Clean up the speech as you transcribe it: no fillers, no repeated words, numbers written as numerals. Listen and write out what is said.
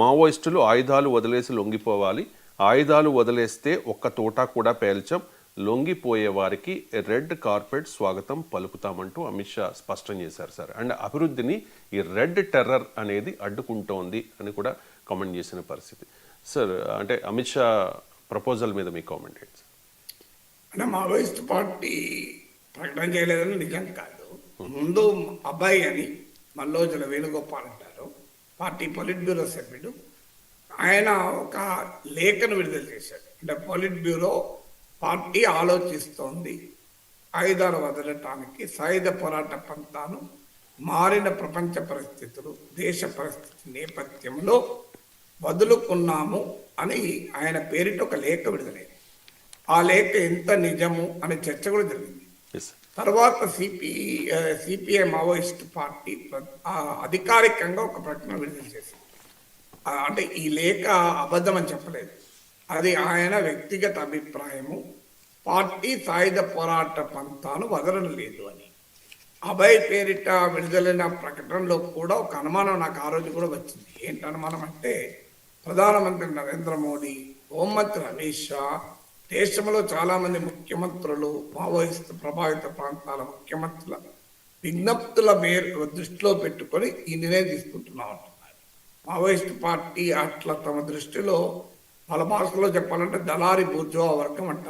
మావోయిస్టులు ఆయుధాలు వదిలేసి లొంగిపోవాలి, ఆయుధాలు వదిలేస్తే ఒక్క తోట కూడా పేల్చం, లొంగిపోయే వారికి రెడ్ కార్పెట్ స్వాగతం పలుకుతామంటూ అమిత్ షా స్పష్టం చేశారు సార్. అండ్ అభివృద్ధిని ఈ రెడ్ టెర్రర్ అనేది అడ్డుకుంటోంది అని కూడా కామెంట్ చేసిన పరిస్థితి సార్. అంటే అమిత్ షా ప్రపోజల్ మీద మీ కామెంట్ ఏంటి సార్? అంటే మావోయిస్ట్ పార్టీ ప్రకటన చేయలేదని నిజం కాదు. ముందు అబ్బాయి అని మల్లోజుల వేణుగోపాల్ అంటారు, పార్టీ పొలిట్ బ్యూరో సభ్యుడు. ఆయన ఒక లేఖను విడుదల చేశాడు. అంటే పొలిట్ బ్యూరో పార్టీ ఆలోచిస్తోంది ఆయుధాలు వదలటానికి, సాయుధ పోరాట పంతాను మారిన ప్రపంచ పరిస్థితులు, దేశ పరిస్థితి నేపథ్యంలో వదులుకున్నాము అని ఆయన పేరిట ఒక లేఖ విడుదలైంది. ఆ లేఖ ఎంత నిజము అనే చర్చ కూడా జరిగింది. తర్వాత సిపిఐ మావోయిస్ట్ పార్టీ అధికారికంగా ఒక ప్రకటన విడుదల చేసింది. అంటే ఈ లేఖ అబద్ధం అని చెప్పలేదు, అది ఆయన వ్యక్తిగత అభిప్రాయము, పార్టీ సాయుధ పోరాట పంతాను వదలడం లేదు అని. అభయ్ పేరిట విడుదలైన ప్రకటనలో కూడా ఒక అనుమానం నాకు ఆ రోజు కూడా వచ్చింది. ఏంటి అనుమానం అంటే, ప్రధానమంత్రి నరేంద్ర మోడీ, హోంమంత్రి అమిత్ షా, దేశంలో చాలామంది ముఖ్యమంత్రులు మావోయిస్ట్ ప్రభావిత ప్రాంతాల ముఖ్యమంత్రుల విజ్ఞప్తుల దృష్టిలో పెట్టుకొని ఈ నిర్ణయం తీసుకుంటున్నాం అంటున్నారు. మావోయిస్ట్ పార్టీ అట్లా తమ దృష్టిలో, వాళ్ళ భాషలో చెప్పాలంటే దళారి బూర్జువా వర్గం అంటారు